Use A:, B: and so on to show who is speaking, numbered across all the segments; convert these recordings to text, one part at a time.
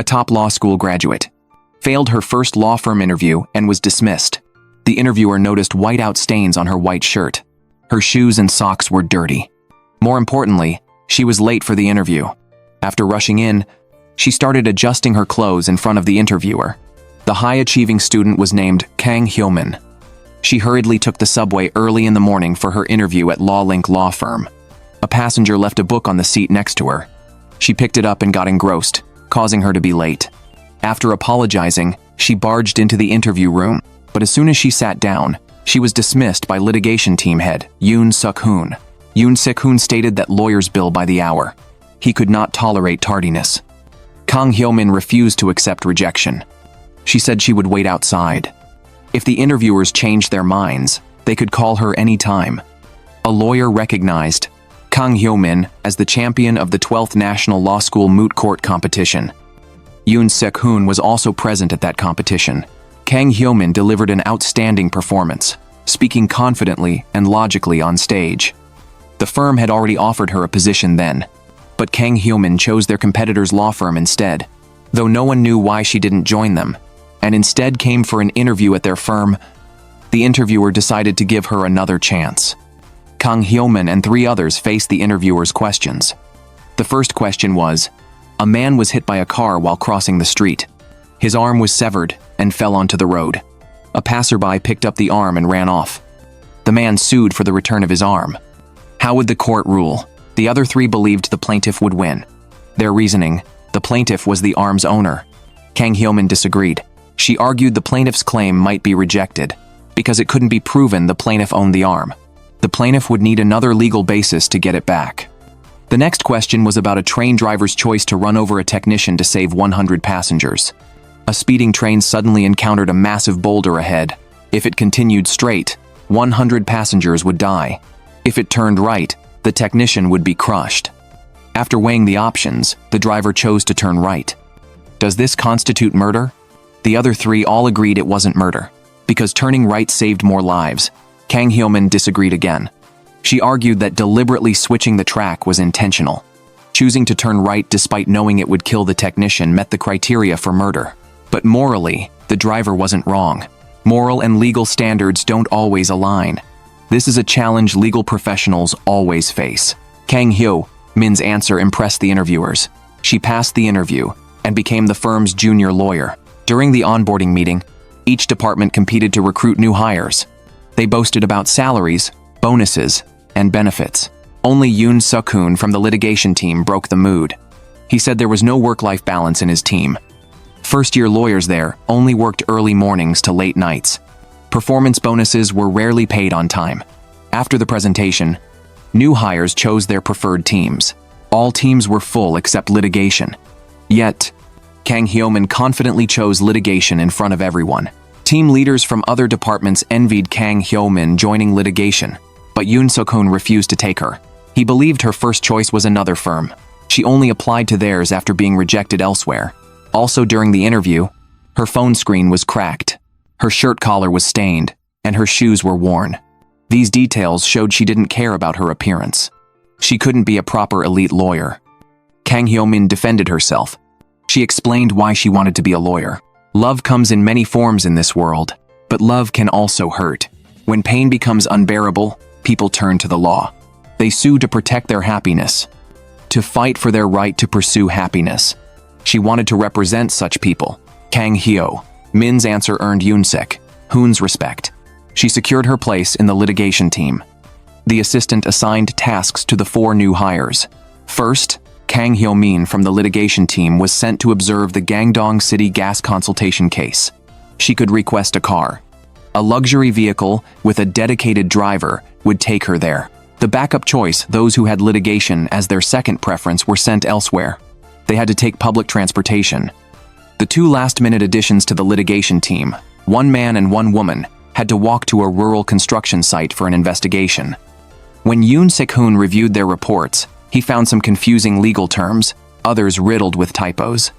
A: top law school graduate, failed her first law firm interview and was dismissed. The interviewer noticed whiteout stains on her white shirt. Her shoes and socks were dirty. More importantly, she was late for the interview. After rushing in, she started adjusting her clothes in front of the interviewer. The high-achieving student was named Hyo-min. She hurriedly took the subway early in the morning for her interview at Yullim Law Firm. A passenger left a book on the seat next to her. She picked it up and got engrossed, causing her to be late. After apologizing, she barged into the interview room, but as soon as she sat down, she was dismissed by litigation team head Seok-hoon. Seok-hoon stated that lawyers bill by the hour. He could not tolerate tardiness. Hyo-min refused to accept rejection. She said she would wait outside. If the interviewers changed their minds, they could call her any time. A lawyer recognized Hyo-min as the champion of the 12th National Law School Moot Court competition. Seok-hoon was also present at that competition. Hyo-min delivered an outstanding performance, speaking confidently and logically on stage. The firm had already offered her a position then, but Hyo-min chose their competitor's law firm instead, though no one knew why she didn't join them, and instead came for an interview at their firm. The interviewer decided to give her another chance. Hyo-min and 3 others faced the interviewer's questions. The first question was, a man was hit by a car while crossing the street. His arm was severed and fell onto the road. A passerby picked up the arm and ran off. The man sued for the return of his arm. How would the court rule? The other 3 believed the plaintiff would win. Their reasoning, the plaintiff was the arm's owner. Hyo-min disagreed. She argued the plaintiff's claim might be rejected because it couldn't be proven the plaintiff owned the arm. The plaintiff would need another legal basis to get it back. The next question was about a train driver's choice to run over a technician to save 100 passengers. A speeding train suddenly encountered a massive boulder ahead. If it continued straight, 100 passengers would die. If it turned right, the technician would be crushed. After weighing the options, the driver chose to turn right. Does this constitute murder? The other 3 all agreed it wasn't murder, because turning right saved more lives. Hyo-min disagreed again. She argued that deliberately switching the track was intentional. Choosing to turn right despite knowing it would kill the technician met the criteria for murder. But morally, the driver wasn't wrong. Moral and legal standards don't always align. This is a challenge legal professionals always face. Hyo-min's answer impressed the interviewers. She passed the interview and became the firm's junior lawyer. During the onboarding meeting, each department competed to recruit new hires. They boasted about salaries, bonuses, and benefits. Only Seok-hoon from the litigation team broke the mood. He said there was no work-life balance in his team. First-year lawyers there only worked early mornings to late nights. Performance bonuses were rarely paid on time. After the presentation, new hires chose their preferred teams. All teams were full except litigation. Yet, Hyo-min confidently chose litigation in front of everyone. Team leaders from other departments envied Hyo-min joining litigation, but Seok-hoon refused to take her. He believed her first choice was another firm. She only applied to theirs after being rejected elsewhere. Also during the interview, her phone screen was cracked, her shirt collar was stained, and her shoes were worn. These details showed she didn't care about her appearance. She couldn't be a proper elite lawyer. Hyo-min defended herself. She explained why she wanted to be a lawyer. Love comes in many forms in this world, but love can also hurt. When pain becomes unbearable, people turn to the law. They sue to protect their happiness, to fight for their right to pursue happiness. She wanted to represent such people. Hyo-min's answer earned Seok-hoon's respect. She secured her place in the litigation team. The assistant assigned tasks to the 4 new hires. First, Hyo-min from the litigation team was sent to observe the Gangdong City gas consultation case. She could request a car. A luxury vehicle with a dedicated driver would take her there. The backup choice, those who had litigation as their second preference, were sent elsewhere. They had to take public transportation. The 2 last-minute additions to the litigation team, 1 man and 1 woman, had to walk to a rural construction site for an investigation. When Seok-hoon reviewed their reports, he found some confusing legal terms, others riddled with typos.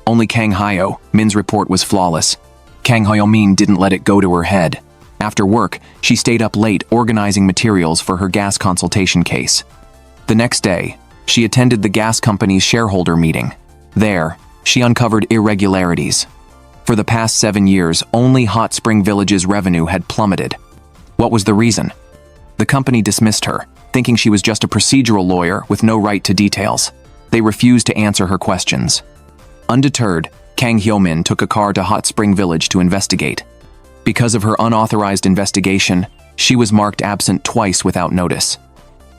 A: Only Hyo-min's report was flawless. Hyo-min didn't let it go to her head. After work, she stayed up late organizing materials for her gas consultation case. The next day, she attended the gas company's shareholder meeting. There, she uncovered irregularities. For the past 7 years, only Hot Spring Village's revenue had plummeted. What was the reason? The company dismissed her, thinking she was just a procedural lawyer with no right to details. They refused to answer her questions. Undeterred, Kang Hyo-min took a car to Hot Spring Village to investigate. Because of her unauthorized investigation, she was marked absent twice without notice.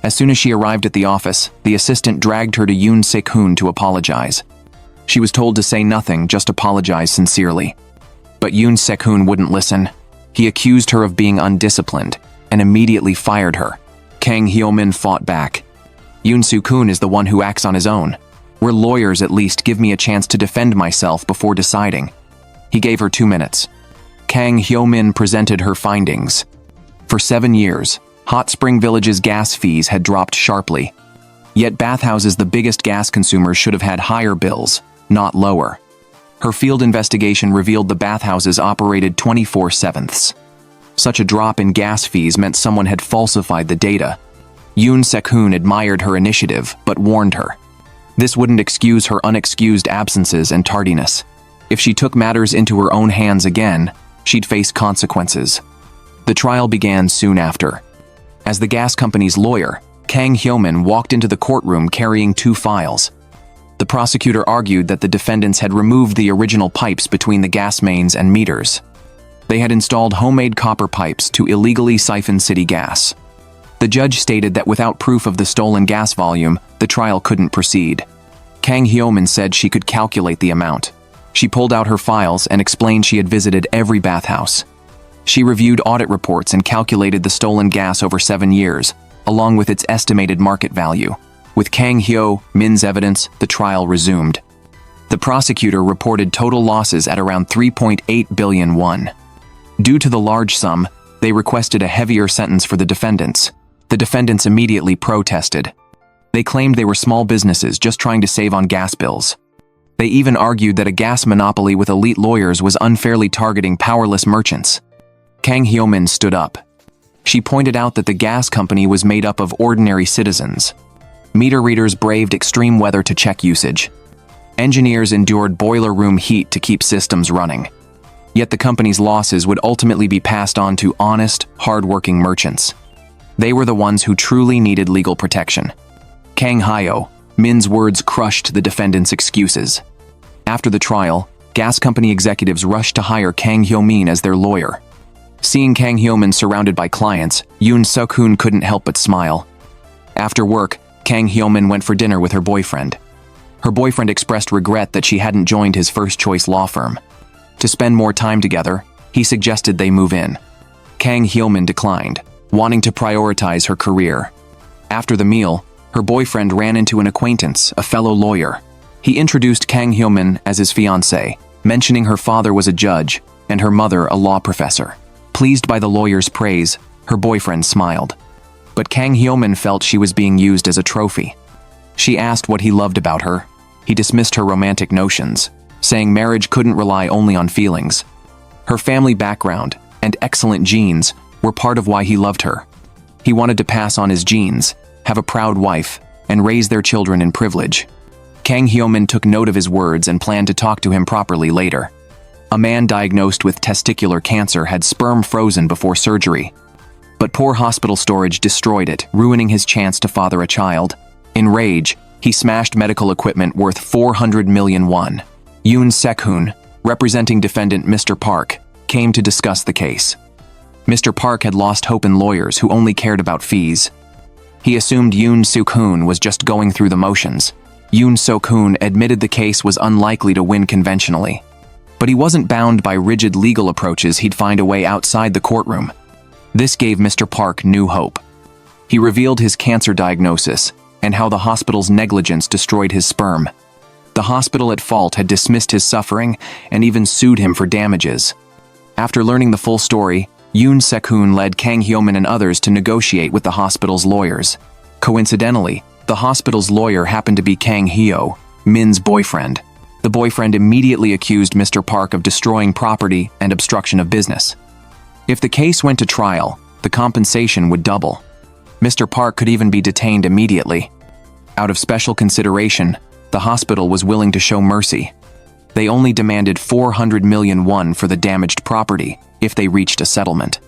A: As soon as she arrived at the office, the assistant dragged her to Seok-hoon to apologize. She was told to say nothing, just apologize sincerely. But Seok-hoon wouldn't listen. He accused her of being undisciplined and immediately fired her. Kang Hyo-min fought back. Seok-hoon is the one who acts on his own. We're lawyers, at least give me a chance to defend myself before deciding. He gave her 2 minutes. Kang Hyo-min presented her findings. For 7 years, Hot Spring Village's gas fees had dropped sharply. Yet bathhouses, the biggest gas consumers, should have had higher bills, not lower. Her field investigation revealed the bathhouses operated 24/7. Such a drop in gas fees meant someone had falsified the data. Seok-hoon admired her initiative, but warned her. This wouldn't excuse her unexcused absences and tardiness. If she took matters into her own hands again, she'd face consequences. The trial began soon after. As the gas company's lawyer, Kang Hyo-min walked into the courtroom carrying 2 files. The prosecutor argued that the defendants had removed the original pipes between the gas mains and meters. They had installed homemade copper pipes to illegally siphon city gas. The judge stated that without proof of the stolen gas volume, the trial couldn't proceed. Kang Hyo-min said she could calculate the amount. She pulled out her files and explained she had visited every bathhouse. She reviewed audit reports and calculated the stolen gas over 7 years, along with its estimated market value. With Kang Hyo-min's evidence, the trial resumed. The prosecutor reported total losses at around 3.8 billion won. Due to the large sum, they requested a heavier sentence for the defendants. The defendants immediately protested. They claimed they were small businesses just trying to save on gas bills. They even argued that a gas monopoly with elite lawyers was unfairly targeting powerless merchants. Kang Hyo-min stood up. She pointed out that the gas company was made up of ordinary citizens. Meter readers braved extreme weather to check usage. Engineers endured boiler room heat to keep systems running. Yet the company's losses would ultimately be passed on to honest, hard-working merchants. They were the ones who truly needed legal protection. Kang Hyo-min's words crushed the defendants' excuses. After the trial, gas company executives rushed to hire Kang Hyo-min as their lawyer. Seeing Kang Hyo-min surrounded by clients, Seok-hoon couldn't help but smile. After work, Kang Hyo-min went for dinner with her boyfriend. Her boyfriend expressed regret that she hadn't joined his first-choice law firm. To spend more time together, he suggested they move in. Kang Hyo-min declined, wanting to prioritize her career. After the meal, her boyfriend ran into an acquaintance, a fellow lawyer. He introduced Kang Hyo-min as his fiancée, mentioning her father was a judge and her mother a law professor. Pleased by the lawyer's praise, her boyfriend smiled. But Kang Hyo-min felt she was being used as a trophy. She asked what he loved about her. He dismissed her romantic notions, saying marriage couldn't rely only on feelings. Her family background and excellent genes were part of why he loved her. He wanted to pass on his genes, have a proud wife, and raise their children in privilege. Kang Hyo-min took note of his words and planned to talk to him properly later. A man diagnosed with testicular cancer had sperm frozen before surgery. But poor hospital storage destroyed it, ruining his chance to father a child. In rage, he smashed medical equipment worth 400 million won. Seok-hoon, representing defendant Mr. Park, came to discuss the case. Mr. Park had lost hope in lawyers who only cared about fees. He assumed Seok-hoon was just going through the motions. Seok-hoon admitted the case was unlikely to win conventionally. But he wasn't bound by rigid legal approaches. He'd find a way outside the courtroom. This gave Mr. Park new hope. He revealed his cancer diagnosis and how the hospital's negligence destroyed his sperm. The hospital at fault had dismissed his suffering and even sued him for damages. After learning the full story, Seok-hoon led Kang Hyo-min and others to negotiate with the hospital's lawyers. Coincidentally, the hospital's lawyer happened to be Kang Hyo-min's boyfriend. The boyfriend immediately accused Mr. Park of destroying property and obstruction of business. If the case went to trial, the compensation would double. Mr. Park could even be detained immediately. Out of special consideration, the hospital was willing to show mercy. They only demanded 400 million won for the damaged property if they reached a settlement.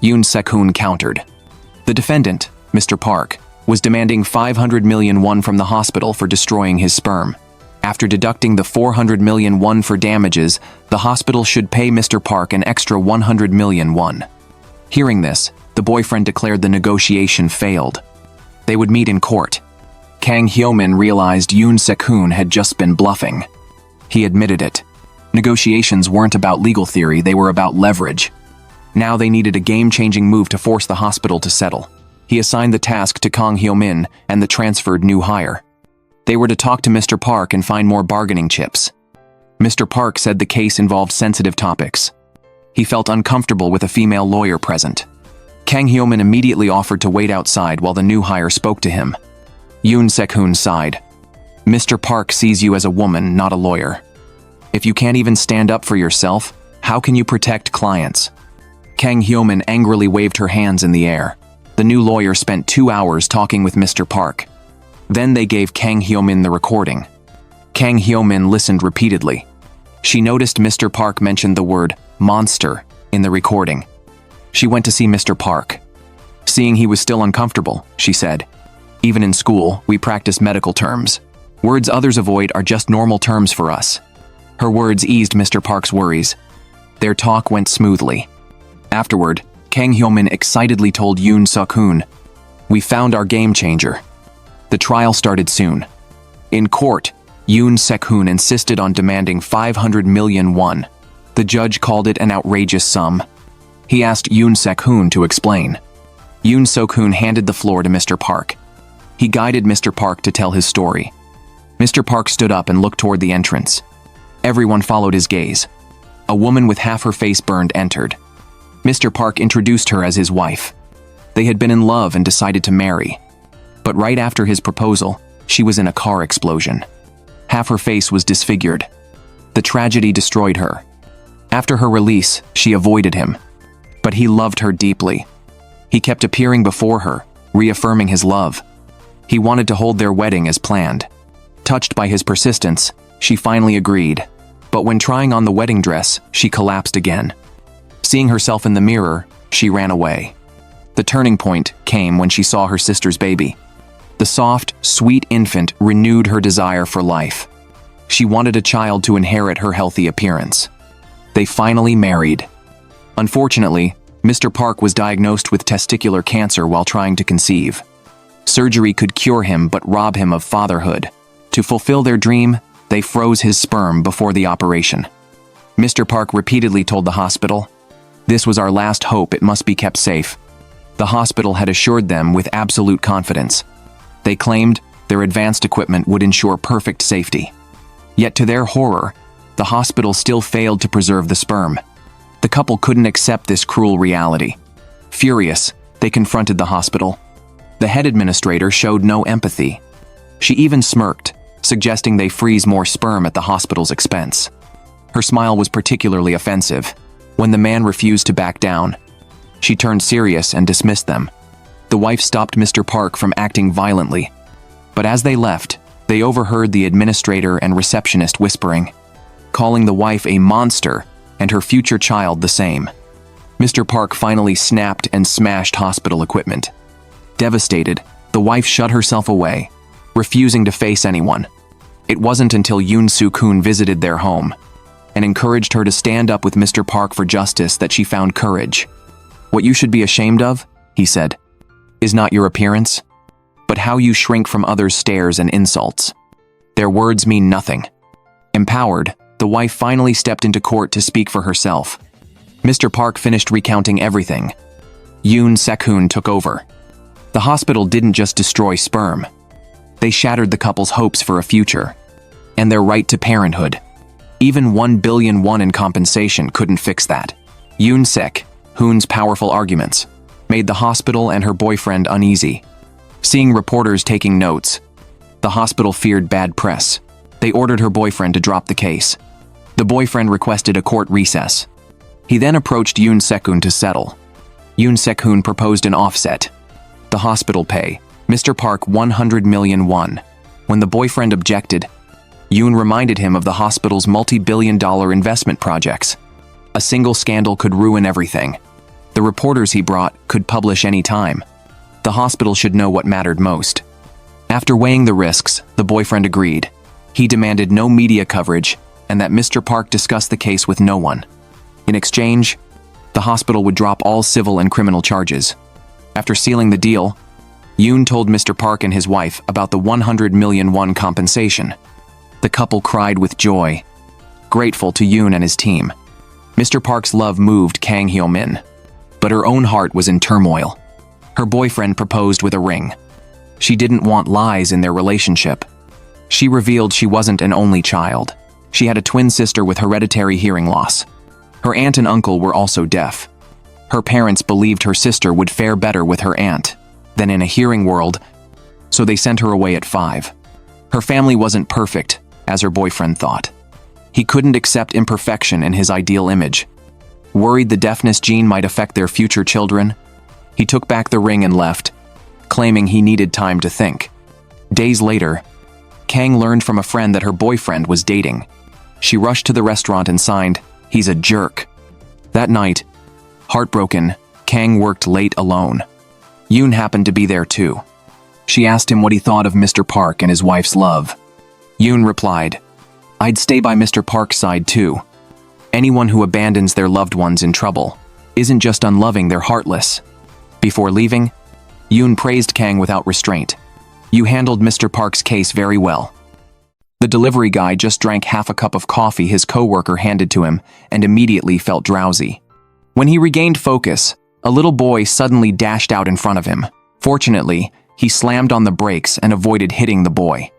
A: Seok-hoon countered. The defendant, Mr. Park, was demanding 500 million won from the hospital for destroying his sperm. After deducting the 400 million won for damages, the hospital should pay Mr. Park an extra 100 million won. Hearing this, the boyfriend declared the negotiation failed. They would meet in court. Kang Hyo-min realized Seok-hoon had just been bluffing. He admitted it. Negotiations weren't about legal theory, they were about leverage. Now they needed a game-changing move to force the hospital to settle. He assigned the task to Kang Hyo-min and the transferred new hire. They were to talk to Mr. Park and find more bargaining chips. Mr. Park said the case involved sensitive topics. He felt uncomfortable with a female lawyer present. Kang Hyo-min immediately offered to wait outside while the new hire spoke to him. Seok-hoon sighed. Mr. Park sees you as a woman, not a lawyer. If you can't even stand up for yourself, how can you protect clients? Kang Hyo-min angrily waved her hands in the air. The new lawyer spent 2 hours talking with Mr. Park. Then they gave Kang Hyo-min the recording. Kang Hyo-min listened repeatedly. She noticed Mr. Park mentioned the word monster in the recording. She went to see Mr. Park. Seeing he was still uncomfortable, she said, "Even in school, we practice medical terms. Words others avoid are just normal terms for us." Her words eased Mr. Park's worries. Their talk went smoothly. Afterward, Kang Hyo-min excitedly told Seok-hoon, "We found our game changer." The trial started soon. In court, Seok-hoon insisted on demanding 500 million won. The judge called it an outrageous sum. He asked Seok-hoon to explain. Seok-hoon handed the floor to Mr. Park. He guided Mr. Park to tell his story. Mr. Park stood up and looked toward the entrance. Everyone followed his gaze. A woman with half her face burned entered. Mr. Park introduced her as his wife. They had been in love and decided to marry. But right after his proposal, she was in a car explosion. Half her face was disfigured. The tragedy destroyed her. After her release, she avoided him. But he loved her deeply. He kept appearing before her, reaffirming his love. He wanted to hold their wedding as planned. Touched by his persistence, she finally agreed. But when trying on the wedding dress, she collapsed again. Seeing herself in the mirror, she ran away. The turning point came when she saw her sister's baby. The soft, sweet infant renewed her desire for life. She wanted a child to inherit her healthy appearance. They finally married. Unfortunately, Mr. Park was diagnosed with testicular cancer while trying to conceive. Surgery could cure him but rob him of fatherhood. To fulfill their dream, they froze his sperm before the operation. Mr. Park repeatedly told the hospital, "This was our last hope, it must be kept safe." The hospital had assured them with absolute confidence. They claimed their advanced equipment would ensure perfect safety. Yet to their horror, the hospital still failed to preserve the sperm. The couple couldn't accept this cruel reality. Furious, they confronted the hospital. The head administrator showed no empathy. She even smirked, suggesting they freeze more sperm at the hospital's expense. Her smile was particularly offensive. When the man refused to back down, she turned serious and dismissed them. The wife stopped Mr. Park from acting violently. But as they left, they overheard the administrator and receptionist whispering, calling the wife a monster and her future child the same. Mr. Park finally snapped and smashed hospital equipment. Devastated, the wife shut herself away, refusing to face anyone. It wasn't until Seok-hoon visited their home and encouraged her to stand up with Mr. Park for justice that she found courage. "What you should be ashamed of," he said, "is not your appearance, but how you shrink from others' stares and insults. Their words mean nothing." Empowered, the wife finally stepped into court to speak for herself. Mr. Park finished recounting everything. Seok-hoon took over. The hospital didn't just destroy sperm. They shattered the couple's hopes for a future and their right to parenthood. Even 1 billion won in compensation couldn't fix that. Seok-hoon's powerful arguments made the hospital and her boyfriend uneasy. Seeing reporters taking notes, the hospital feared bad press. They ordered her boyfriend to drop the case. The boyfriend requested a court recess. He then approached Seok-hoon to settle. Seok-hoon proposed an offset. The hospital pay Mr. Park 100 million won. When the boyfriend objected, Yoon reminded him of the hospital's multi-billion-dollar investment projects. A single scandal could ruin everything. The reporters he brought could publish any time. The hospital should know what mattered most. After weighing the risks, the boyfriend agreed. He demanded no media coverage and that Mr. Park discuss the case with no one. In exchange, the hospital would drop all civil and criminal charges. After sealing the deal, Yoon told Mr. Park and his wife about the 100 million won compensation. The couple cried with joy, grateful to Yoon and his team. Mr. Park's love moved Kang Hyo-min, but her own heart was in turmoil. Her boyfriend proposed with a ring. She didn't want lies in their relationship. She revealed she wasn't an only child. She had a twin sister with hereditary hearing loss. Her aunt and uncle were also deaf. Her parents believed her sister would fare better with her aunt than in a hearing world, so they sent her away at 5. Her family wasn't perfect, as her boyfriend thought. He couldn't accept imperfection in his ideal image. Worried the deafness gene might affect their future children, he took back the ring and left, claiming he needed time to think. Days later, Kang learned from a friend that her boyfriend was dating. She rushed to the restaurant and signed, "He's a jerk." That night, heartbroken, Kang worked late alone. Yoon happened to be there too. She asked him what he thought of Mr. Park and his wife's love. Yoon replied, "I'd stay by Mr. Park's side too. Anyone who abandons their loved ones in trouble isn't just unloving, they're heartless." Before leaving, Yoon praised Kang without restraint. "You handled Mr. Park's case very well." The delivery guy just drank half a cup of coffee his coworker handed to him and immediately felt drowsy. When he regained focus, a little boy suddenly dashed out in front of him. Fortunately, he slammed on the brakes and avoided hitting the boy.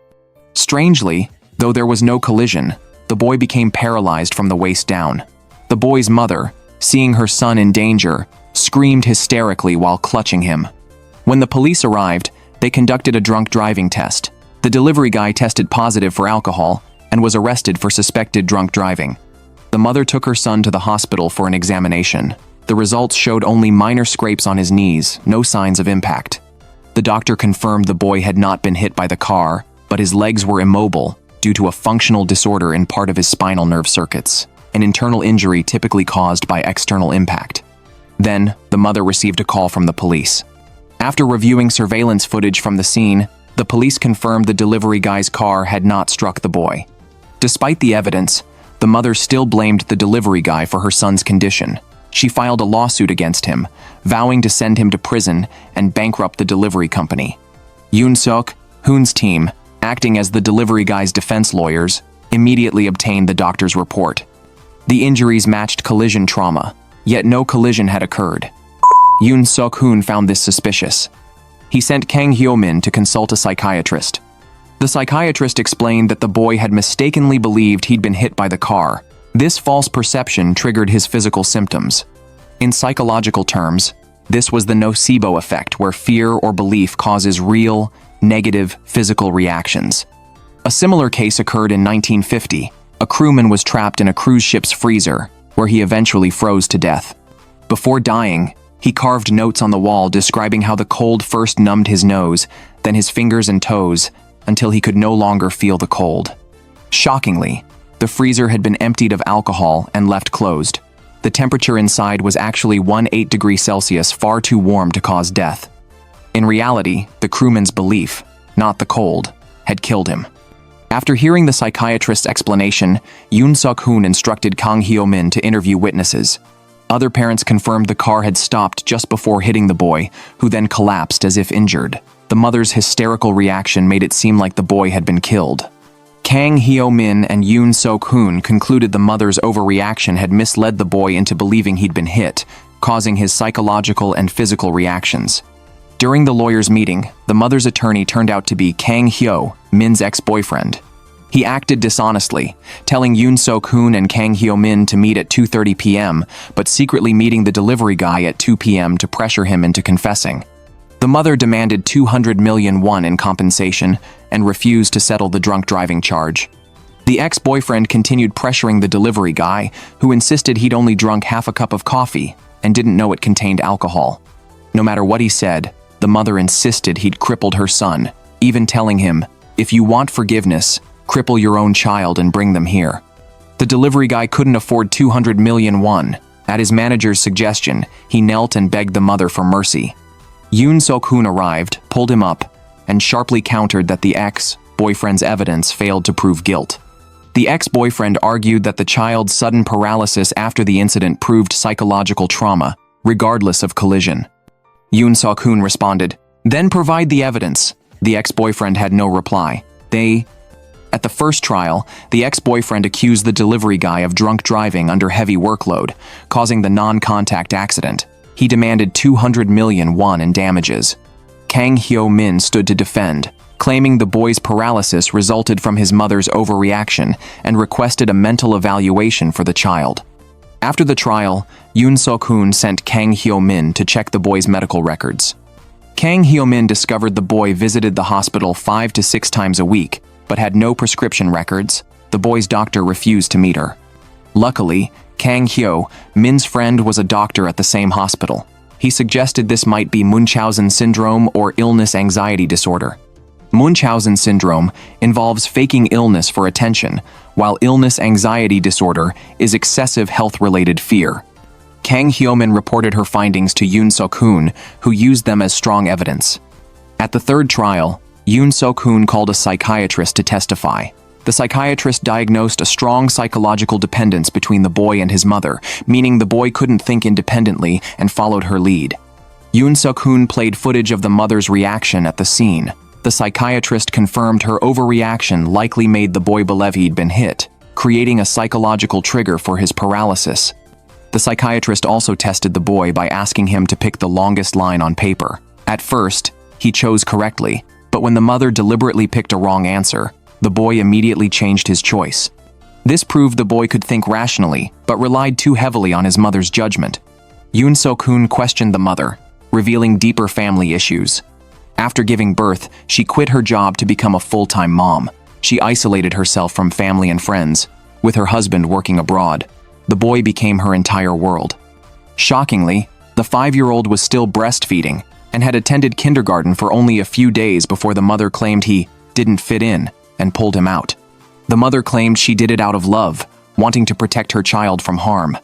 A: Strangely, though there was no collision, the boy became paralyzed from the waist down. The boy's mother, seeing her son in danger, screamed hysterically while clutching him. When the police arrived, they conducted a drunk driving test. The delivery guy tested positive for alcohol and was arrested for suspected drunk driving. The mother took her son to the hospital for an examination. The results showed only minor scrapes on his knees, no signs of impact. The doctor confirmed the boy had not been hit by the car, but his legs were immobile due to a functional disorder in part of his spinal nerve circuits, an internal injury typically caused by external impact. Then, the mother received a call from the police. After reviewing surveillance footage from the scene, the police confirmed the delivery guy's car had not struck the boy. Despite the evidence, the mother still blamed the delivery guy for her son's condition. She filed a lawsuit against him, vowing to send him to prison and bankrupt the delivery company. Yoon Seok-hoon's team, acting as the delivery guy's defense lawyers, immediately obtained the doctor's report. The injuries matched collision trauma, yet no collision had occurred. Yoon Seok-hoon found this suspicious. He sent Kang Hyo-min to consult a psychiatrist. The psychiatrist explained that the boy had mistakenly believed he'd been hit by the car. This false perception triggered his physical symptoms. In psychological terms, this was the nocebo effect, where fear or belief causes real, negative physical reactions. A similar case occurred in 1950. A crewman was trapped in a cruise ship's freezer, where he eventually froze to death. Before dying, he carved notes on the wall describing how the cold first numbed his nose, then his fingers and toes, until he could no longer feel the cold. Shockingly, the freezer had been emptied of alcohol and left closed. The temperature inside was actually 18 degrees Celsius, far too warm to cause death. In reality, the crewman's belief, not the cold, had killed him. After hearing the psychiatrist's explanation, Yoon Seok-hoon instructed Kang Hyo-min to interview witnesses. Other parents confirmed the car had stopped just before hitting the boy, who then collapsed as if injured. The mother's hysterical reaction made it seem like the boy had been killed. Kang Hyo-min and Yoon Seok-hoon concluded the mother's overreaction had misled the boy into believing he'd been hit, causing his psychological and physical reactions. During the lawyers' meeting, the mother's attorney turned out to be Kang Hyo-min's ex-boyfriend. He acted dishonestly, telling Yoon Seok-hoon and Kang Hyo-min to meet at 2:30 p.m., but secretly meeting the delivery guy at 2 p.m. to pressure him into confessing. The mother demanded 200 million won in compensation and refused to settle the drunk driving charge. The ex-boyfriend continued pressuring the delivery guy, who insisted he'd only drunk half a cup of coffee and didn't know it contained alcohol. No matter what he said, the mother insisted he'd crippled her son, even telling him, "If you want forgiveness, Cripple your own child and bring them here. The delivery guy couldn't afford 200 million won. At his manager's suggestion, he knelt and begged the mother for mercy. Yoon Seok-hoon arrived, pulled him up, and sharply countered that the ex-boyfriend's evidence failed to prove guilt. The ex-boyfriend argued that the child's sudden paralysis after the incident proved psychological trauma, regardless of collision. Yoon Seok-hoon responded, "Then provide the evidence." The ex-boyfriend had no reply. At the first trial, the ex-boyfriend accused the delivery guy of drunk driving under heavy workload, causing the non-contact accident. He demanded 200 million won in damages. Kang Hyo-min stood to defend, claiming the boy's paralysis resulted from his mother's overreaction and requested a mental evaluation for the child. After the trial, Yoon Seok-hoon sent Kang Hyo-min to check the boy's medical records. Kang Hyo-min discovered the boy visited the hospital 5 to 6 times a week, but had no prescription records. The boy's doctor refused to meet her. Luckily, Kang Hyo-min's friend was a doctor at the same hospital. He suggested this might be Munchausen syndrome or illness anxiety disorder. Munchausen syndrome involves faking illness for attention, while illness anxiety disorder is excessive health-related fear. Kang Hyo-min reported her findings to Yoon Seok-hoon, who used them as strong evidence. At the third trial, Yoon Seok-hoon called a psychiatrist to testify. The psychiatrist diagnosed a strong psychological dependence between the boy and his mother, meaning the boy couldn't think independently and followed her lead. Yoon Seok-hoon played footage of the mother's reaction at the scene. The psychiatrist confirmed her overreaction likely made the boy believe he'd been hit, creating a psychological trigger for his paralysis. The psychiatrist also tested the boy by asking him to pick the longest line on paper. At first, he chose correctly, but when the mother deliberately picked a wrong answer, the boy immediately changed his choice. This proved the boy could think rationally, but relied too heavily on his mother's judgment. Yoon Seok-hoon questioned the mother, revealing deeper family issues. After giving birth, she quit her job to become a full-time mom. She isolated herself from family and friends, with her husband working abroad. The boy became her entire world. Shockingly, the 5-year-old was still breastfeeding and had attended kindergarten for only a few days before the mother claimed he didn't fit in and pulled him out. The mother claimed she did it out of love, wanting to protect her child from harm.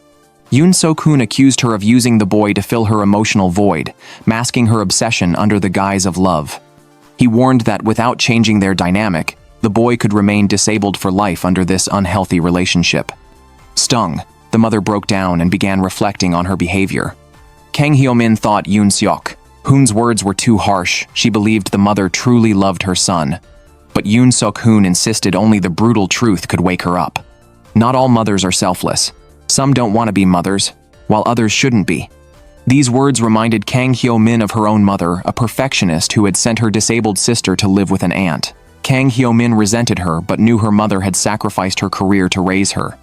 A: Yoon Seok-hoon accused her of using the boy to fill her emotional void, masking her obsession under the guise of love. He warned that without changing their dynamic, the boy could remain disabled for life under this unhealthy relationship. Stung, the mother broke down and began reflecting on her behavior. Kang Hyo-min thought Yoon Seok-hoon's words were too harsh. She believed the mother truly loved her son. But Yoon Seok-hoon insisted only the brutal truth could wake her up. Not all mothers are selfless. Some don't want to be mothers, while others shouldn't be. These words reminded Kang Hyo-min of her own mother, a perfectionist who had sent her disabled sister to live with an aunt. Kang Hyo-min resented her but knew her mother had sacrificed her career to raise her.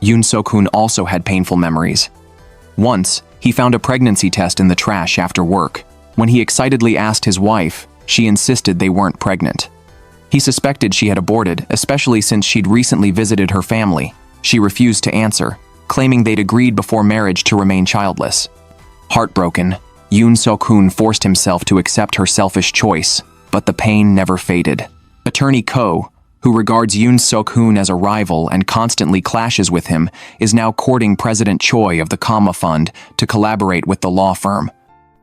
A: Yoon Seok-hoon also had painful memories. Once, he found a pregnancy test in the trash after work. When he excitedly asked his wife, she insisted they weren't pregnant. He suspected she had aborted, especially since she'd recently visited her family. She refused to answer, claiming they'd agreed before marriage to remain childless. Heartbroken, Yoon Seok-hoon forced himself to accept her selfish choice, but the pain never faded. Attorney Ko, who regards Yoon Seok-hoon as a rival and constantly clashes with him, is now courting President Choi of the Comma Fund to collaborate with the law firm.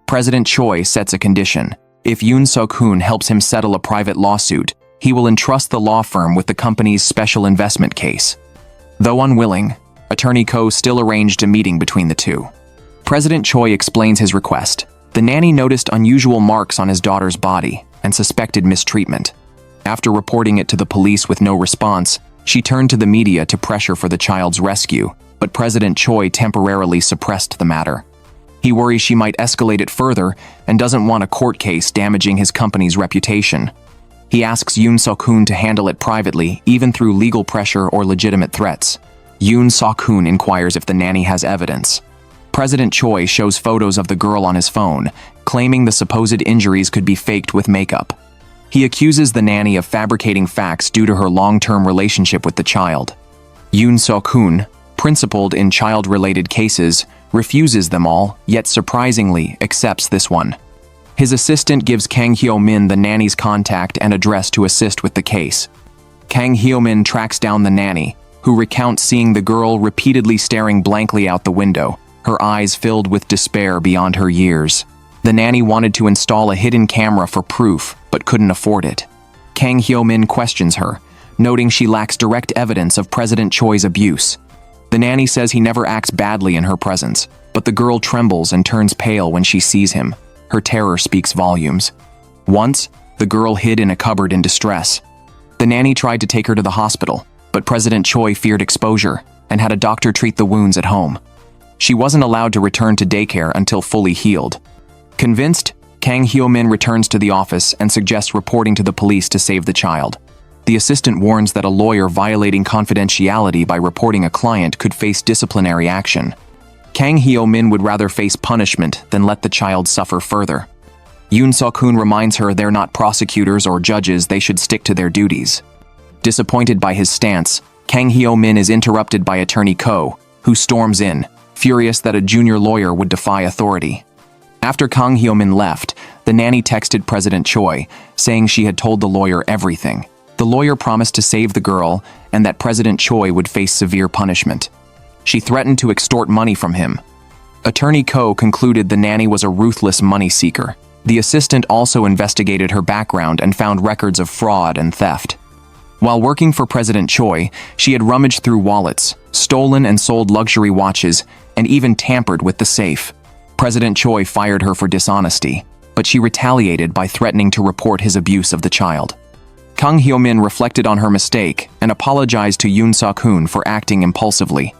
A: President Choi sets a condition. If Yoon Seok-hoon helps him settle a private lawsuit, he will entrust the law firm with the company's special investment case. Though unwilling, Attorney Ko still arranged a meeting between the two. President Choi explains his request. The nanny noticed unusual marks on his daughter's body and suspected mistreatment. After reporting it to the police with no response, she turned to the media to pressure for the child's rescue, but President Choi temporarily suppressed the matter. He worries she might escalate it further and doesn't want a court case damaging his company's reputation. He asks Yoon Seok-hoon to handle it privately, even through legal pressure or legitimate threats. Yoon Seok-hoon inquires if the nanny has evidence. President Choi shows photos of the girl on his phone, claiming the supposed injuries could be faked with makeup. He accuses the nanny of fabricating facts due to her long-term relationship with the child. Yoon Seok-hoon, principled in child-related cases, refuses them all, yet surprisingly accepts this one. His assistant gives Kang Hyo-min the nanny's contact and address to assist with the case. Kang Hyo-min tracks down the nanny, who recounts seeing the girl repeatedly staring blankly out the window, her eyes filled with despair beyond her years. The nanny wanted to install a hidden camera for proof, but couldn't afford it. Kang Hyo-min questions her, noting she lacks direct evidence of President Choi's abuse. The nanny says he never acts badly in her presence, but the girl trembles and turns pale when she sees him. Her terror speaks volumes. Once, the girl hid in a cupboard in distress. The nanny tried to take her to the hospital, but President Choi feared exposure and had a doctor treat the wounds at home. She wasn't allowed to return to daycare until fully healed. Convinced, Kang Hyo-min returns to the office and suggests reporting to the police to save the child. The assistant warns that a lawyer violating confidentiality by reporting a client could face disciplinary action. Kang Hyo-min would rather face punishment than let the child suffer further. Seok-hoon reminds her they're not prosecutors or judges, they should stick to their duties. Disappointed by his stance, Kang Hyo-min is interrupted by attorney Ko, who storms in, furious that a junior lawyer would defy authority. After Kang Hyo-min left, the nanny texted President Choi, saying she had told the lawyer everything. The lawyer promised to save the girl and that President Choi would face severe punishment. She threatened to extort money from him. Attorney Ko concluded the nanny was a ruthless money seeker. The assistant also investigated her background and found records of fraud and theft. While working for President Choi, she had rummaged through wallets, stolen and sold luxury watches, and even tampered with the safe. President Choi fired her for dishonesty, but she retaliated by threatening to report his abuse of the child. Kang Hyo-min reflected on her mistake and apologized to Seok-hoon for acting impulsively.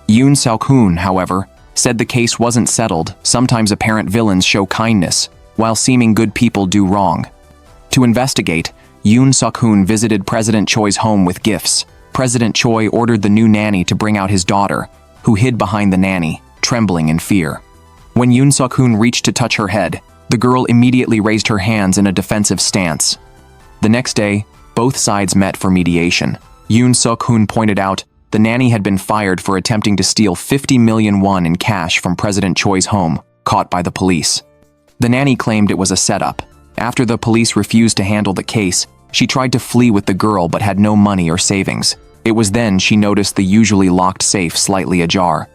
A: Seok-hoon, however, said the case wasn't settled. Sometimes apparent villains show kindness, while seeming good people do wrong. To investigate, Seok-hoon visited President Choi's home with gifts. President Choi ordered the new nanny to bring out his daughter, who hid behind the nanny, trembling in fear. When Seok-hoon reached to touch her head, the girl immediately raised her hands in a defensive stance. The next day, both sides met for mediation. Seok-hoon pointed out the nanny had been fired for attempting to steal 50 million won in cash from President Choi's home, caught by the police. The nanny claimed it was a setup. After the police refused to handle the case, she tried to flee with the girl but had no money or savings. It was then she noticed the usually locked safe slightly ajar.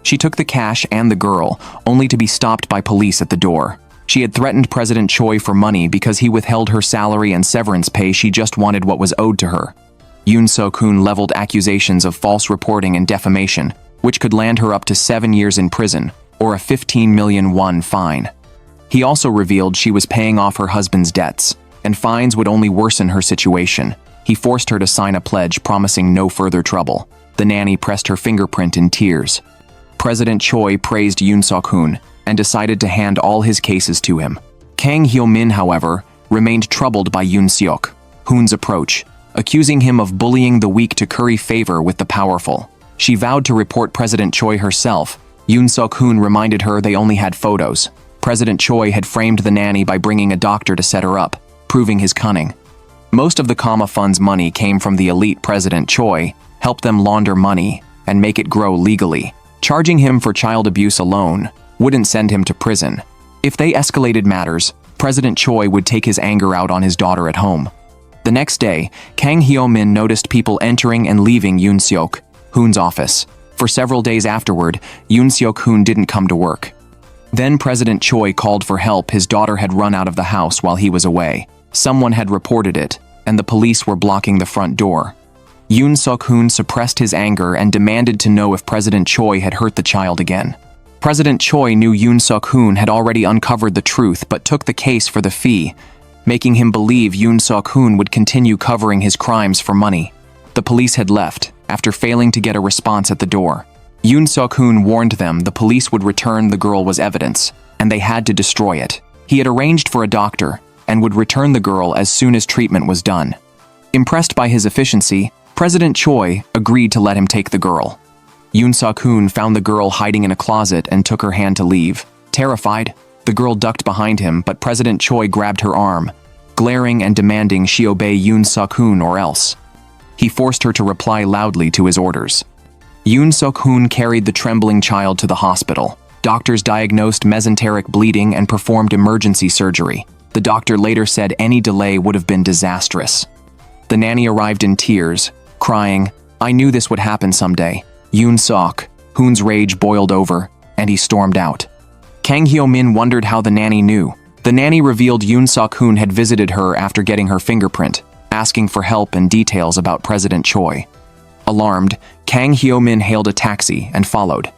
A: She took the cash and the girl, only to be stopped by police at the door. She had threatened President Choi for money because he withheld her salary and severance pay. She just wanted what was owed to her. Seok-hoon leveled accusations of false reporting and defamation, which could land her up to 7 years in prison or a 15 million won fine. He also revealed she was paying off her husband's debts, and fines would only worsen her situation. He forced her to sign a pledge promising no further trouble. The nanny pressed her fingerprint in tears. President Choi praised Seok-hoon and decided to hand all his cases to him. Kang Hyo-min, however, remained troubled by Seok-hoon's approach, accusing him of bullying the weak to curry favor with the powerful. She vowed to report President Choi herself. Seok-hoon reminded her they only had photos. President Choi had framed the nanny by bringing a doctor to set her up, proving his cunning. Most of the Kama Fund's money came from the elite. President Choi helped them launder money and make it grow legally. Charging him for child abuse alone wouldn't send him to prison. If they escalated matters, President Choi would take his anger out on his daughter at home. The next day, Kang Hyo-min noticed people entering and leaving Seok-hoon's office. For several days afterward, Seok-hoon didn't come to work. Then President Choi called for help. His daughter had run out of the house while he was away. Someone had reported it, and the police were blocking the front door. Seok-hoon suppressed his anger and demanded to know if President Choi had hurt the child again. President Choi knew Seok-hoon had already uncovered the truth but took the case for the fee, making him believe Seok-hoon would continue covering his crimes for money. The police had left, after failing to get a response at the door. Seok-hoon warned them the police would return the girl was evidence, and they had to destroy it. He had arranged for a doctor, and would return the girl as soon as treatment was done. Impressed by his efficiency, President Choi agreed to let him take the girl. Seok-hoon found the girl hiding in a closet and took her hand to leave. Terrified, the girl ducked behind him, but President Choi grabbed her arm, glaring and demanding she obey Seok-hoon or else. He forced her to reply loudly to his orders. Seok-hoon carried the trembling child to the hospital. Doctors diagnosed mesenteric bleeding and performed emergency surgery. The doctor later said any delay would have been disastrous. The nanny arrived in tears, crying, "I knew this would happen someday." Seok-hoon's rage boiled over, and he stormed out. Kang Hyo-min wondered how the nanny knew. The nanny revealed Seok-hoon had visited her after getting her fingerprint, asking for help and details about President Choi. Alarmed, Kang Hyo-min hailed a taxi and followed.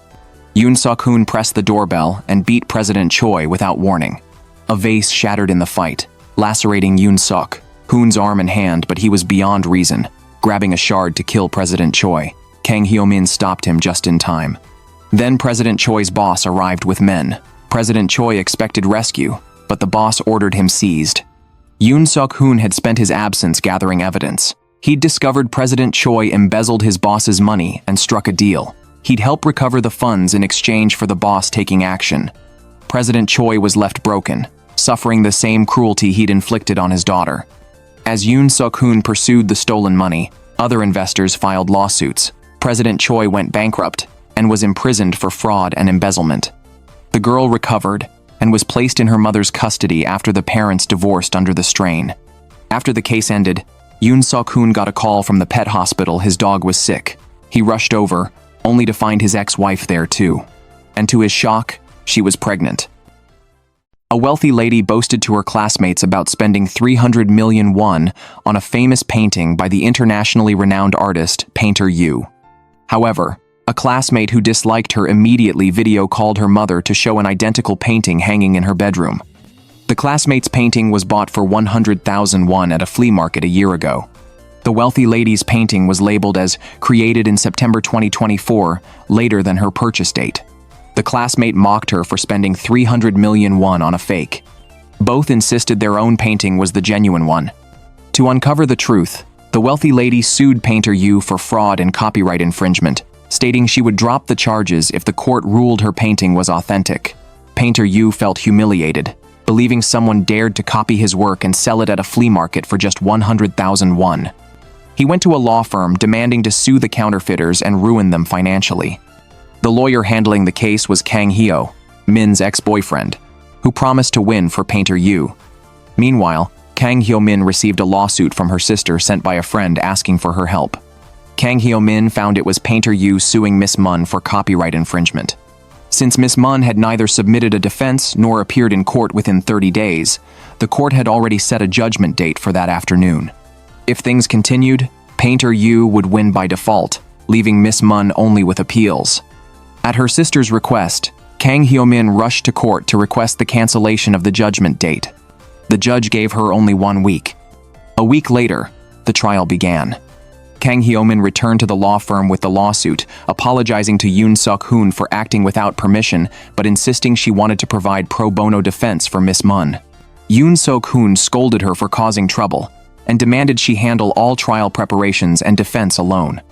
A: Seok-hoon pressed the doorbell and beat President Choi without warning. A vase shattered in the fight, lacerating Seok-hoon's arm and hand, but he was beyond reason, grabbing a shard to kill President Choi. Kang Hyo-min stopped him just in time. Then President Choi's boss arrived with men. President Choi expected rescue, but the boss ordered him seized. Seok-hoon had spent his absence gathering evidence. He'd discovered President Choi embezzled his boss's money and struck a deal. He'd help recover the funds in exchange for the boss taking action. President Choi was left broken, suffering the same cruelty he'd inflicted on his daughter. As Seok-hoon pursued the stolen money, other investors filed lawsuits. President Choi went bankrupt and was imprisoned for fraud and embezzlement. The girl recovered and was placed in her mother's custody after the parents divorced under the strain. After the case ended, Seok-hoon got a call from the pet hospital his dog was sick. He rushed over, only to find his ex-wife there too. And to his shock, she was pregnant. A wealthy lady boasted to her classmates about spending 300 million won on a famous painting by the internationally renowned artist, Painter Yu. However, a classmate who disliked her immediately video called her mother to show an identical painting hanging in her bedroom. The classmate's painting was bought for 100,000 won at a flea market a year ago. The wealthy lady's painting was labeled as created in September 2024, later than her purchase date. The classmate mocked her for spending 300 million won on a fake. Both insisted their own painting was the genuine one. To uncover the truth, the wealthy lady sued Painter Yu for fraud and copyright infringement, stating she would drop the charges if the court ruled her painting was authentic. Painter Yu felt humiliated, believing someone dared to copy his work and sell it at a flea market for just 100,000 won. He went to a law firm demanding to sue the counterfeiters and ruin them financially. The lawyer handling the case was Kang Hyo-min's ex-boyfriend, who promised to win for Painter Yu. Meanwhile, Kang Hyo-min received a lawsuit from her sister sent by a friend asking for her help. Kang Hyo-min found it was Painter Yu suing Miss Mun for copyright infringement. Since Miss Mun had neither submitted a defense nor appeared in court within 30 days, the court had already set a judgment date for that afternoon. If things continued, Painter Yu would win by default, leaving Miss Mun only with appeals. At her sister's request, Kang Hyo-min rushed to court to request the cancellation of the judgment date. The judge gave her only 1 week. A week later, the trial began. Kang Hyo-min returned to the law firm with the lawsuit, apologizing to Seok-hoon for acting without permission, but insisting she wanted to provide pro bono defense for Miss Mun. Seok-hoon scolded her for causing trouble, and demanded she handle all trial preparations and defense alone.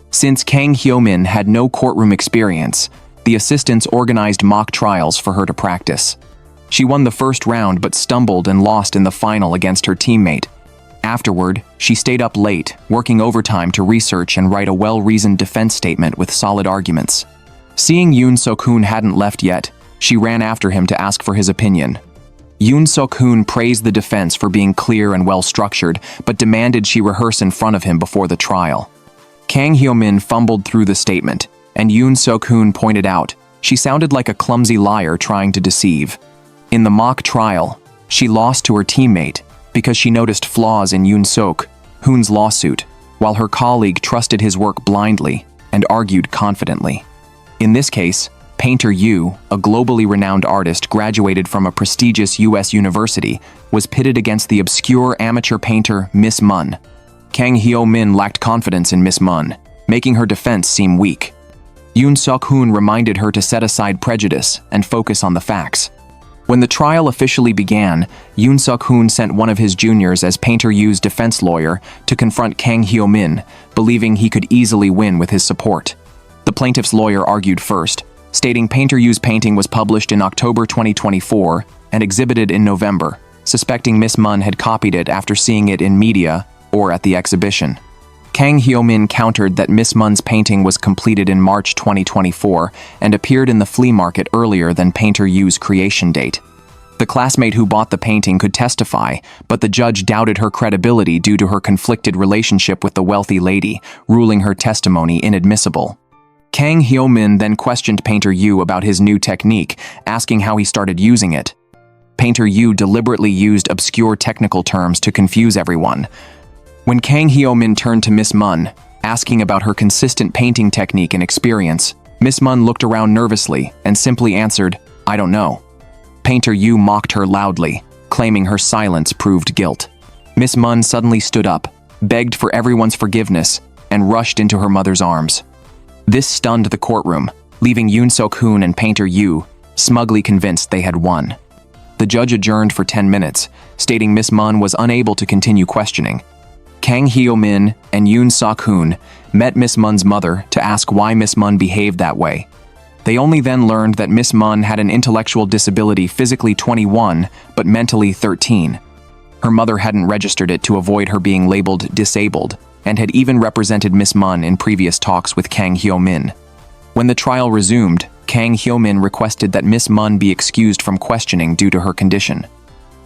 A: Since Kang Hyo-min had no courtroom experience, the assistants organized mock trials for her to practice. She won the first round but stumbled and lost in the final against her teammate. Afterward, she stayed up late, working overtime to research and write a well-reasoned defense statement with solid arguments. Seeing Seok-hoon hadn't left yet, she ran after him to ask for his opinion. Seok-hoon praised the defense for being clear and well-structured, but demanded she rehearse in front of him before the trial. Kang Hyo-min fumbled through the statement, and Seok-hoon pointed out she sounded like a clumsy liar trying to deceive. In the mock trial, she lost to her teammate because she noticed flaws in Seok-hoon's lawsuit, while her colleague trusted his work blindly and argued confidently. In this case, Painter Yu, a globally renowned artist graduated from a prestigious U.S. university, was pitted against the obscure amateur painter Miss Mun. Kang Hyo-min lacked confidence in Miss Mun, making her defense seem weak. Seok-hoon reminded her to set aside prejudice and focus on the facts. When the trial officially began, Seok-hoon sent one of his juniors as Painter Yu's defense lawyer to confront Kang Hyo-min, believing he could easily win with his support. The plaintiff's lawyer argued first, stating Painter Yu's painting was published in October 2024 and exhibited in November, suspecting Miss Mun had copied it after seeing it in media or at the exhibition. Kang Hyo-min countered that Miss Mun's painting was completed in March 2024 and appeared in the flea market earlier than Painter Yu's creation date. The classmate who bought the painting could testify, but the judge doubted her credibility due to her conflicted relationship with the wealthy lady, ruling her testimony inadmissible. Kang Hyo-min then questioned Painter Yu about his new technique, asking how he started using it. Painter Yu deliberately used obscure technical terms to confuse everyone. When Kang Hyo-min turned to Miss Mun, asking about her consistent painting technique and experience, Miss Mun looked around nervously and simply answered, "I don't know." Painter Yu mocked her loudly, claiming her silence proved guilt. Miss Mun suddenly stood up, begged for everyone's forgiveness, and rushed into her mother's arms. This stunned the courtroom, leaving Seok-hoon and Painter Yu smugly convinced they had won. The judge adjourned for 10 minutes, stating Miss Mun was unable to continue questioning. Kang Hyo-min and Seok-hoon met Miss Mun's mother to ask why Miss Mun behaved that way. They only then learned that Miss Mun had an intellectual disability, physically 21, but mentally 13. Her mother hadn't registered it to avoid her being labeled disabled, and had even represented Miss Mun in previous talks with Kang Hyo-min. When the trial resumed, Kang Hyo-min requested that Miss Mun be excused from questioning due to her condition.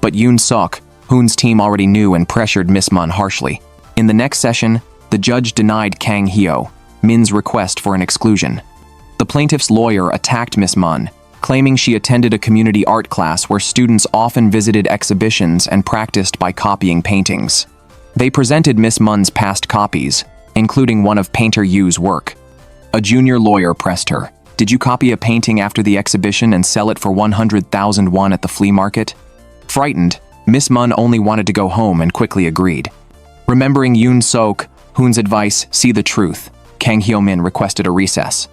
A: But Seok-hoon's team already knew and pressured Miss Mun harshly. In the next session, the judge denied Kang Hyo-min's request for an exclusion. The plaintiff's lawyer attacked Miss Mun, claiming she attended a community art class where students often visited exhibitions and practiced by copying paintings. They presented Miss Mun's past copies, including one of Painter Yu's work. A junior lawyer pressed her. "Did you copy a painting after the exhibition and sell it for 100,000 won at the flea market?" Frightened, Miss Mun only wanted to go home and quickly agreed. Remembering Seok-hoon's advice, "See the truth," Kang Hyo-min requested a recess.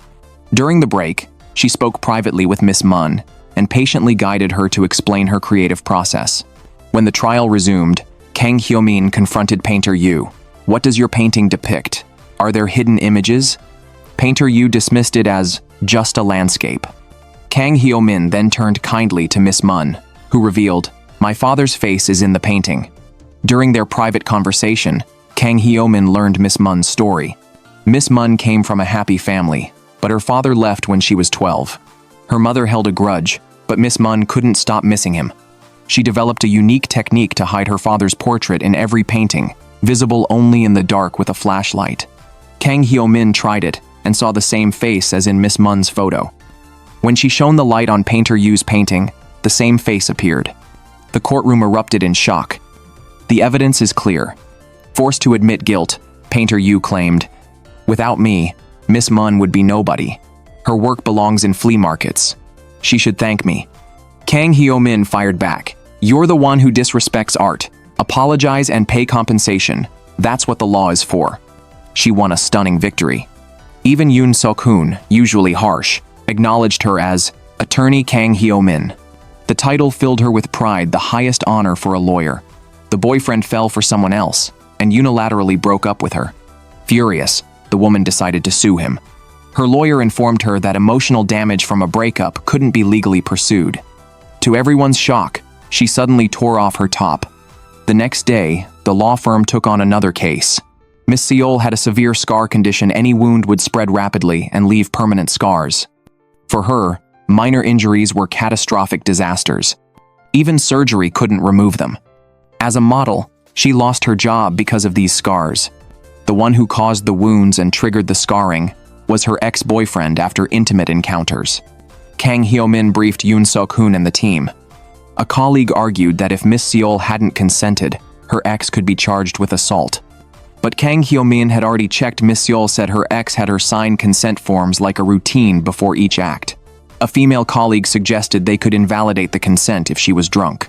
A: During the break, she spoke privately with Miss Mun and patiently guided her to explain her creative process. When the trial resumed, Kang Hyo-min confronted Painter Yu. "What does your painting depict? Are there hidden images?" Painter Yu dismissed it as just a landscape. Kang Hyo-min then turned kindly to Miss Mun, who revealed, "My father's face is in the painting." During their private conversation, Kang Hyo-min learned Miss Mun's story. Miss Mun came from a happy family, but her father left when she was 12. Her mother held a grudge, but Miss Mun couldn't stop missing him. She developed a unique technique to hide her father's portrait in every painting, visible only in the dark with a flashlight. Kang Hyo-min tried it and saw the same face as in Miss Mun's photo. When she shone the light on Painter Yu's painting, the same face appeared. The courtroom erupted in shock. "The evidence is clear." Forced to admit guilt, Painter Yu claimed, "Without me, Miss Mun would be nobody. Her work belongs in flea markets. She should thank me." Kang Hyo-min fired back. "You're the one who disrespects art. Apologize and pay compensation. That's what the law is for." She won a stunning victory. Even Seok-hoon, usually harsh, acknowledged her as Attorney Kang Hyo-min. The title filled her with pride, the highest honor for a lawyer. The boyfriend fell for someone else and unilaterally broke up with her. Furious, the woman decided to sue him. Her lawyer informed her that emotional damage from a breakup couldn't be legally pursued. To everyone's shock, she suddenly tore off her top. The next day, the law firm took on another case. Miss Seol had a severe scar condition. Any wound would spread rapidly and leave permanent scars. For her, minor injuries were catastrophic disasters. Even surgery couldn't remove them. As a model, she lost her job because of these scars. The one who caused the wounds and triggered the scarring was her ex-boyfriend after intimate encounters. Kang Hyo-min briefed Seok-hoon and the team. A colleague argued that if Miss Seol hadn't consented, her ex could be charged with assault. But Kang Hyo-min had already checked. Miss Seol said her ex had her sign consent forms like a routine before each act. A female colleague suggested they could invalidate the consent if she was drunk.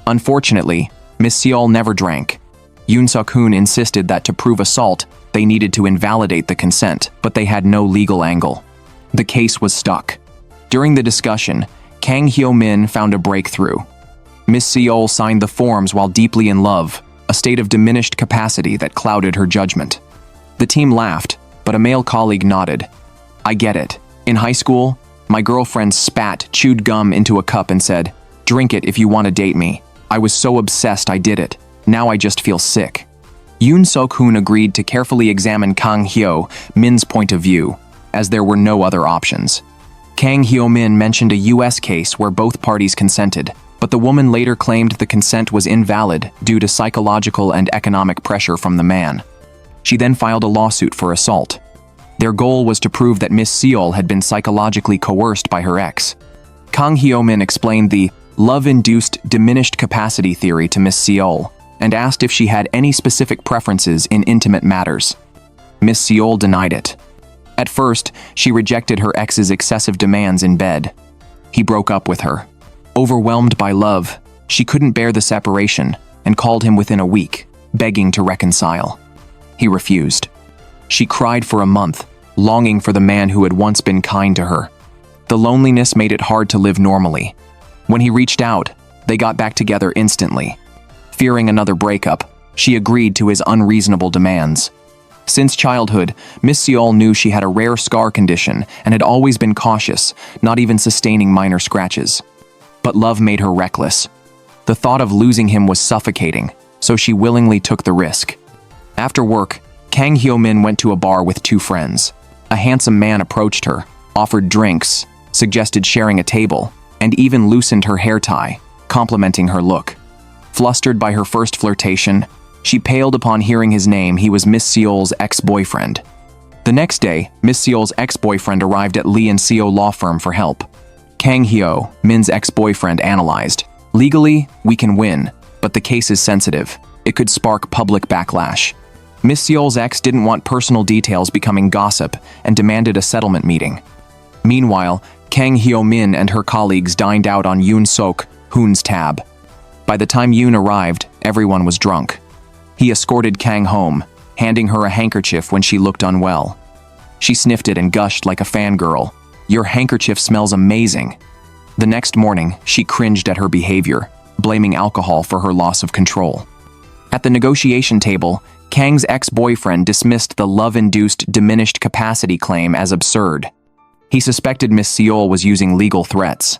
A: Unfortunately, Miss Seol never drank. Seok-hoon insisted that to prove assault, they needed to invalidate the consent, but they had no legal angle. The case was stuck. During the discussion, Kang Hyo-min found a breakthrough. Miss Seol signed the forms while deeply in love, a state of diminished capacity that clouded her judgment. The team laughed, but a male colleague nodded. "I get it. In high school, my girlfriend spat chewed gum into a cup and said, 'Drink it if you want to date me.' I was so obsessed I did it. Now I just feel sick." Seok-hoon agreed to carefully examine Kang Hyo-min's point of view, as there were no other options. Kang Hyo-min mentioned a US case where both parties consented. but the woman later claimed the consent was invalid due to psychological and economic pressure from the man. She then filed a lawsuit for assault. Their goal was to prove that Miss Seol had been psychologically coerced by her ex. Kang Hyo-min explained the love-induced diminished capacity theory to Miss Seol and asked if she had any specific preferences in intimate matters. Miss Seol denied it. At first, she rejected her ex's excessive demands in bed. He broke up with her. Overwhelmed by love, she couldn't bear the separation and called him within a week, begging to reconcile. He refused. She cried for a month, longing for the man who had once been kind to her. The loneliness made it hard to live normally. When he reached out, they got back together instantly. Fearing another breakup, she agreed to his unreasonable demands. Since childhood, Miss Seol knew she had a rare scar condition and had always been cautious, not even sustaining minor scratches. But love made her reckless. The thought of losing him was suffocating, so she willingly took the risk. After work, Kang Hyo-min went to a bar with two friends. A handsome man approached her, offered drinks, suggested sharing a table, and even loosened her hair tie, complimenting her look. Flustered by her first flirtation, she paled upon hearing his name. He was Miss Seol's ex-boyfriend. The next day, Miss Seol's ex-boyfriend arrived at Yullim Law Firm for help. Kang Hyo-min's ex-boyfriend analyzed. Legally, we can win, but the case is sensitive. It could spark public backlash. Miss Seol's ex didn't want personal details becoming gossip and demanded a settlement meeting. Meanwhile, Kang Hyo-min and her colleagues dined out on Seok-hoon's tab. By the time Yoon arrived, everyone was drunk. He escorted Kang home, handing her a handkerchief when she looked unwell. She sniffed it and gushed like a fangirl. "Your handkerchief smells amazing." The next morning, she cringed at her behavior, blaming alcohol for her loss of control. At the negotiation table, Kang's ex-boyfriend dismissed the love-induced diminished capacity claim as absurd. He suspected Miss Seol was using legal threats.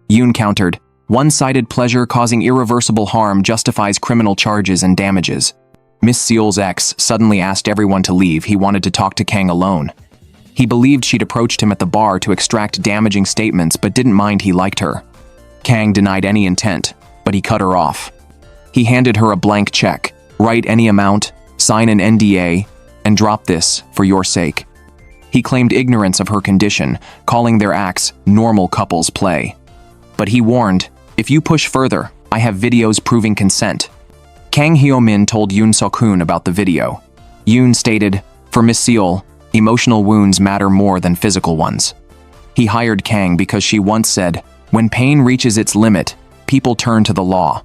A: Yoon countered, "One-sided pleasure causing irreversible harm justifies criminal charges and damages." Miss Seol's ex suddenly asked everyone to leave. He wanted to talk to Kang alone. He believed she'd approached him at the bar to extract damaging statements but didn't mind he liked her. Kang denied any intent, but he cut her off. He handed her a blank check. "Write any amount, sign an NDA, and drop this for your sake." He claimed ignorance of her condition, calling their acts normal couples play. But he warned, "If you push further, I have videos proving consent." Kang Hyo-min told Seok-hoon about the video. Yoon stated, "For Miss Seol, emotional wounds matter more than physical ones." He hired Kang because she once said, "When pain reaches its limit, people turn to the law."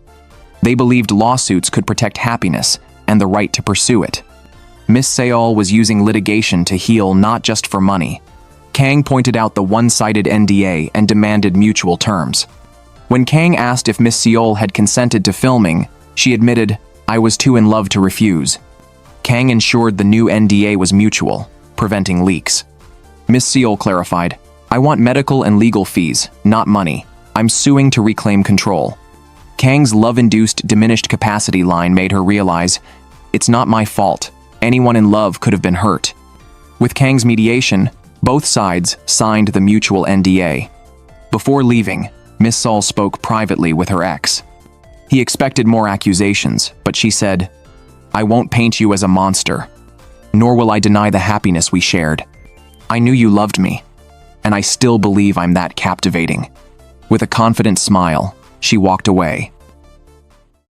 A: They believed lawsuits could protect happiness and the right to pursue it. Miss Seol was using litigation to heal, not just for money. Kang pointed out the one-sided NDA and demanded mutual terms. When Kang asked if Miss Seol had consented to filming, she admitted, "I was too in love to refuse." Kang ensured the new NDA was mutual, preventing leaks. Miss Seol clarified, "I want medical and legal fees, not money. I'm suing to reclaim control." Kang's love-induced diminished capacity line made her realize, "It's not my fault. Anyone in love could have been hurt." With Kang's mediation, both sides signed the mutual NDA. Before leaving, Miss Seol spoke privately with her ex. He expected more accusations, but she said, "I won't paint you as a monster, nor will I deny the happiness we shared. I knew you loved me, and I still believe I'm that captivating." With a confident smile, she walked away.